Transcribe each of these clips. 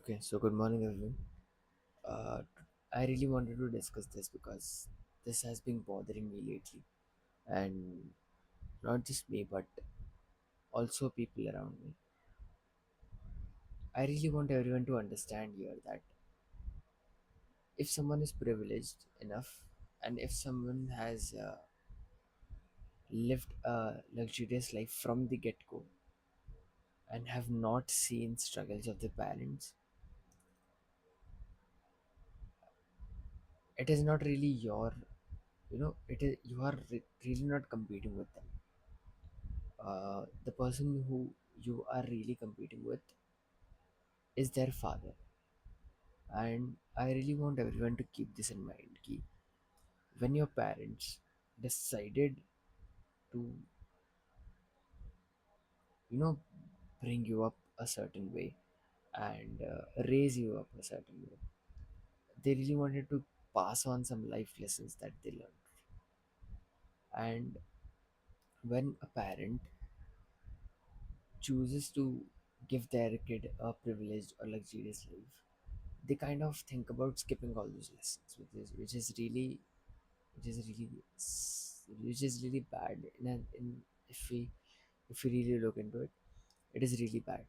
Okay, so good morning, everyone. Uh, I really wanted to discuss this because this has been bothering me lately, and not just me, but also people around me. I really want everyone to understand here that if someone is privileged enough, and if someone has lived a luxurious life from the get go and have not seen struggles of the parents, it is not really your, it is you are really not competing with them. The person who you are really competing with is their father. And I really want everyone to keep this in mind. Ki when your parents decided to, you know, bring you up a certain way and raise you up a certain way, they really wanted to pass on some life lessons that they learned. And when a parent chooses to give their kid a privileged or luxurious life, they kind of think about skipping all those lessons, which is really which is really which is really bad. If we really look into it, it is really bad.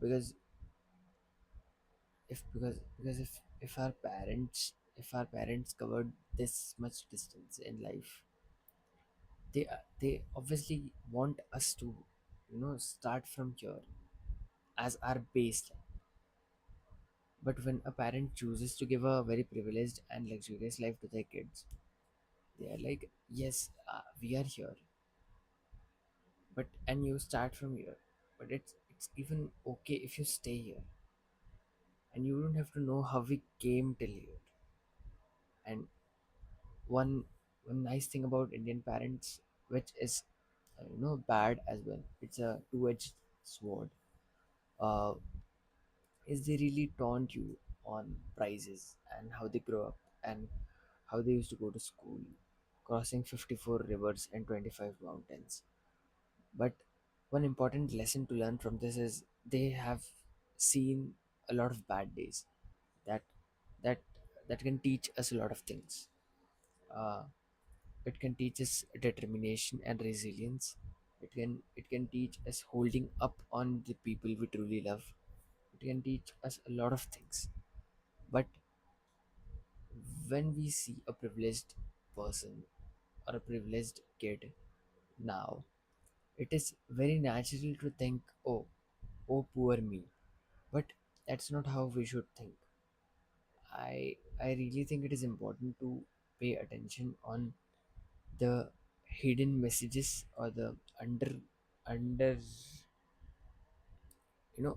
Because if our parents covered this much distance in life, they obviously want us to start from here as our baseline. But when a parent chooses to give a very privileged and luxurious life to their kids, they are like, yes, we are here, but and you start from here. But it's even okay if you stay here, and you don't have to know how we came till here. And one one nice thing about Indian parents, which is bad as well, it's a two-edged sword, uh, is they really taunt you on prices and how they grow up and how they used to go to school, crossing 54 rivers and 25 mountains. But one important lesson to learn from this is they have seen a lot of bad days that that that can teach us a lot of things. Uh, it can teach us determination and resilience. It can teach us holding up on the people we truly love. It can teach us a lot of things. But when we see a privileged person or a privileged kid now, it is very natural to think, oh, poor me. But that's not how we should think. I really think it is important to pay attention on the hidden messages or the under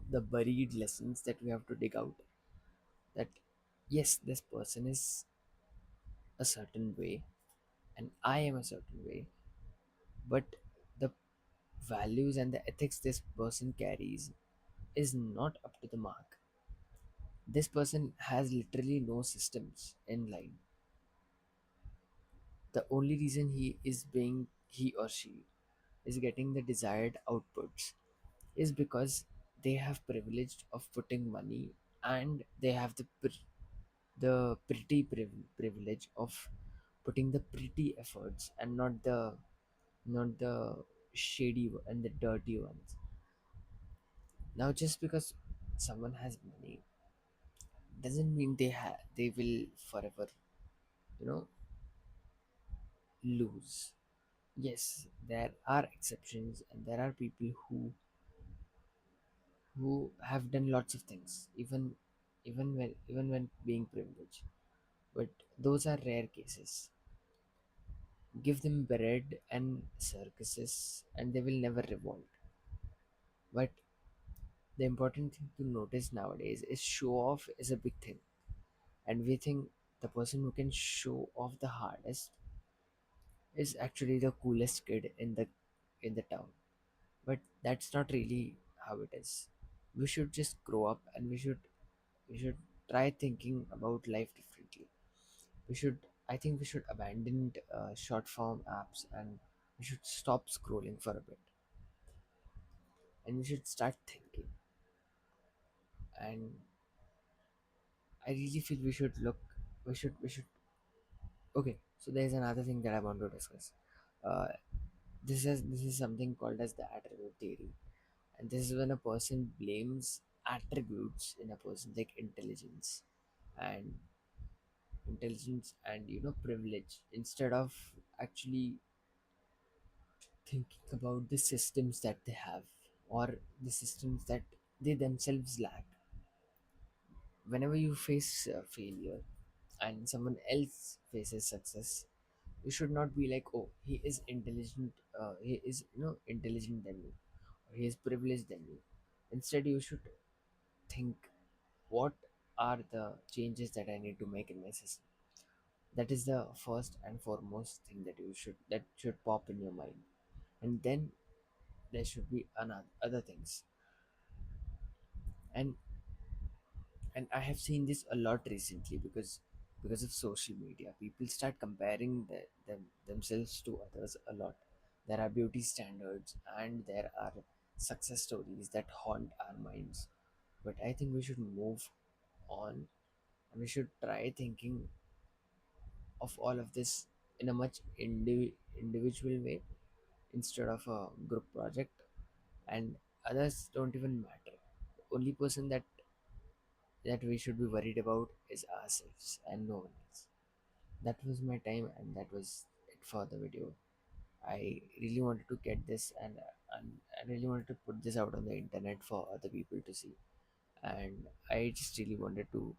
the buried lessons that we have to dig out. That yes, this person is a certain way and I am a certain way, but the values and the ethics this person carries is not up to the mark. This person has literally no systems in line. The only reason he or she is getting the desired outputs is because they have privilege of putting money, and they have the privilege of putting the pretty efforts and not the shady and the dirty ones. Now, just because someone has money doesn't mean they will forever, you know, lose. Yes, there are exceptions, and there are people who have done lots of things, even when being privileged. But those are rare cases. Give them bread and circuses, and they will never revolt. But the important thing to notice nowadays is show off is a big thing, and we think the person who can show off the hardest is actually the coolest kid in the town. But that's not really how it is. We should just grow up, and we should try thinking about life differently. I think we should abandon short form apps, and we should stop scrolling for a bit, and we should start thinking. And I really feel we should. Okay, so there's another thing that I want to discuss. Uh, this is something called as the attribute theory, and this is when a person blames attributes in a person like and intelligence and privilege instead of actually thinking about the systems that they have or the systems that they themselves lack. Whenever you face failure and someone else faces success, you should not be like, oh, he is intelligent, he is intelligent than you, or he is privileged than you. Instead, you should think, what are the changes that I need to make in my system? That is the first and foremost thing that should pop in your mind. And then there should be another other things. And and I have seen this a lot recently because of social media. People start comparing themselves to others a lot. There are beauty standards and there are success stories that haunt our minds. But I think we should move on, and we should try thinking of all of this in a much individual way instead of a group project. And others don't even matter. The only person that we should be worried about is ourselves and no one else. That was my time, and that was it for the video. I really wanted to get this, and I really wanted to put this out on the internet for other people to see. And I just really wanted to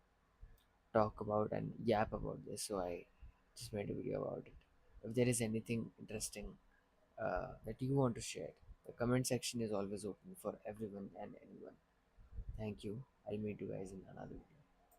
talk about and yap about this, so I just made a video about it. If there is anything interesting that you want to share, the comment section is always open for everyone and anyone. Thank you. I'll meet you guys in another video.